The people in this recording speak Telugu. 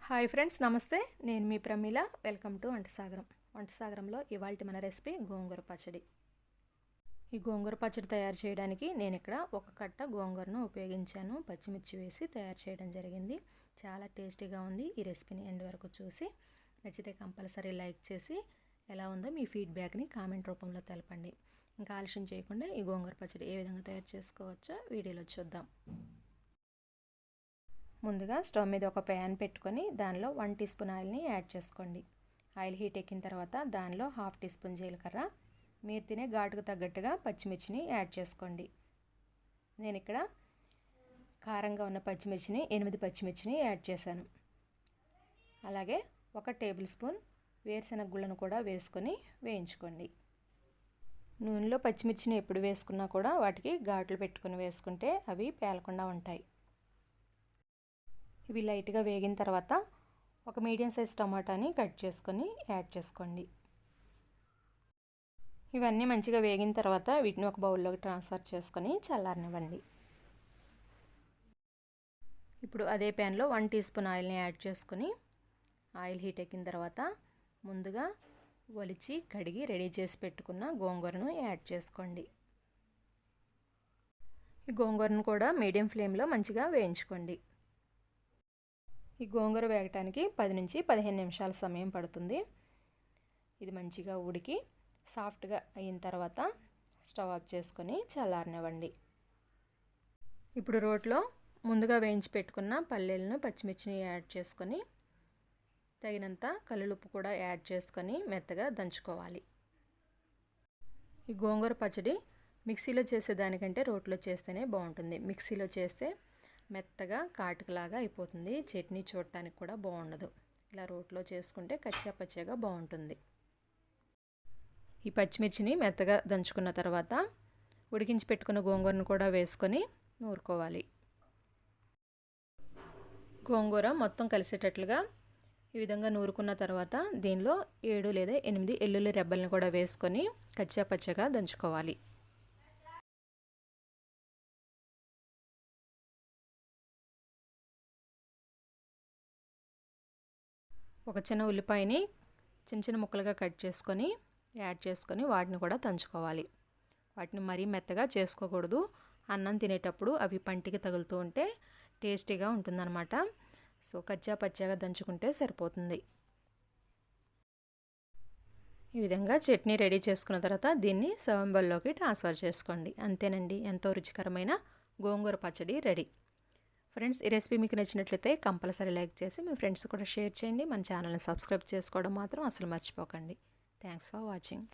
హాయ్ ఫ్రెండ్స్, నమస్తే. నేను మీ ప్రమీల. వెల్కమ్ టు వంట సాగరంలో ఇవాల్టి మన రెసిపీ గోంగూర పచ్చడి. ఈ గోంగూర పచ్చడి తయారు చేయడానికి నేను ఇక్కడ ఒక కట్ట గోంగూరను ఉపయోగించాను. పచ్చిమిర్చి వేసి తయారు చేయడం జరిగింది. చాలా టేస్టీగా ఉంది. ఈ రెసిపీని ఎండ్ వరకు చూసి నచ్చితే కంపల్సరీ లైక్ చేసి ఎలా ఉందో మీ ఫీడ్బ్యాక్ని కామెంట్ రూపంలో తెలపండి. ఇంకా ఆలస్యం చేయకుండా ఈ గోంగూర పచ్చడి ఏ విధంగా తయారు చేసుకోవచ్చో వీడియోలో చూద్దాం. ముందుగా స్టవ్ మీద ఒక ప్యాన్ పెట్టుకొని దానిలో 1 టీ స్పూన్ ఆయిల్ని యాడ్ చేసుకోండి. ఆయిల్ హీట్ ఎక్కిన తర్వాత దానిలో 1/2 టీ స్పూన్ జీలకర్ర, మీరు తినే ఘాటుకు తగ్గట్టుగా పచ్చిమిర్చిని యాడ్ చేసుకోండి. నేను ఇక్కడ కారంగా ఉన్న పచ్చిమిర్చిని 8 పచ్చిమిర్చిని యాడ్ చేశాను. అలాగే 1 టేబుల్ స్పూన్ వేరుశనగ గుళ్ళను కూడా వేసుకొని వేయించుకోండి. నూనెలో పచ్చిమిర్చిని ఎప్పుడు వేసుకున్నా కూడా వాటికి ఘాట్లు పెట్టుకొని వేసుకుంటే అవి పేలకుండా ఉంటాయి. ఇవి లైట్గా వేగిన తర్వాత ఒక మీడియం సైజ్ టమాటాని కట్ చేసుకొని యాడ్ చేసుకోండి. ఇవన్నీ మంచిగా వేగిన తర్వాత వీటిని ఒక బౌల్లోకి ట్రాన్స్ఫర్ చేసుకొని చల్లారనివ్వండి. ఇప్పుడు అదే ప్యాన్లో 1 టీ స్పూన్ ఆయిల్ని యాడ్ చేసుకొని ఆయిల్ హీట్ ఎక్కిన తర్వాత ముందుగా ఒలిచి కడిగి రెడీ చేసి పెట్టుకున్న గోంగూరను యాడ్ చేసుకోండి. ఈ గోంగూరను కూడా మీడియం ఫ్లేమ్లో మంచిగా వేయించుకోండి. ఈ గోంగూర వేగటానికి 10 నుంచి 15 నిమిషాల సమయం పడుతుంది. ఇది మంచిగా ఉడికి సాఫ్ట్గా అయిన తర్వాత స్టవ్ ఆఫ్ చేసుకొని చల్లారనివ్వండి. ఇప్పుడు రోట్లో ముందుగా వేయించి పెట్టుకున్న పల్లీలను పచ్చిమిర్చిని యాడ్ చేసుకొని తగినంత కల్లుప్పు కూడా యాడ్ చేసుకొని మెత్తగా దంచుకోవాలి. ఈ గోంగూర పచ్చడి మిక్సీలో చేసేదానికంటే రోట్లో చేస్తేనే బాగుంటుంది. మిక్సీలో చేస్తే మెత్తగా కాటుకలాగా అయిపోతుంది. చట్నీ చూడటానికి కూడా బాగుండదు. ఇలా రోట్లో చేసుకుంటే కచ్చాపచ్చాగా బాగుంటుంది. ఈ పచ్చిమిర్చిని మెత్తగా దంచుకున్న తర్వాత ఉడికించి పెట్టుకున్న గోంగూరను కూడా వేసుకొని నూరుకోవాలి. గోంగూర మొత్తం కలిసేటట్లుగా ఈ విధంగా నూరుకున్న తర్వాత దీనిలో 7 లేదా 8 వెల్లుల్లి రెబ్బల్ని కూడా వేసుకొని కచ్చాపచ్చాగా దంచుకోవాలి. ఒక చిన్న ఉల్లిపాయని చిన్న చిన్న ముక్కలుగా కట్ చేసుకొని యాడ్ చేసుకొని వాటిని కూడా దంచుకోవాలి. వాటిని మరీ మెత్తగా చేసుకోకూడదు. అన్నం తినేటప్పుడు అవి పంటికి తగులుతూ ఉంటే టేస్టీగా ఉంటుందన్నమాట. సో కచ్చా పచ్చాగా దంచుకుంటే సరిపోతుంది. ఈ విధంగా చట్నీ రెడీ చేసుకున్న తర్వాత దీన్ని సర్వింగ్ బౌల్లోకి ట్రాన్స్ఫర్ చేసుకోండి. అంతేనండి, ఎంతో రుచికరమైన గోంగూర పచ్చడి రెడీ. ఫ్రెండ్స్, ఈ రెసిపీ మీకు నచ్చినట్లయితే కంపల్సరీ లైక్ చేసి మీ ఫ్రెండ్స్ కూడా షేర్ చేయండి. మన ఛానల్ని సబ్స్క్రైబ్ చేసుకోవడం మాత్రం అసలు మర్చిపోకండి. Thanks for watching.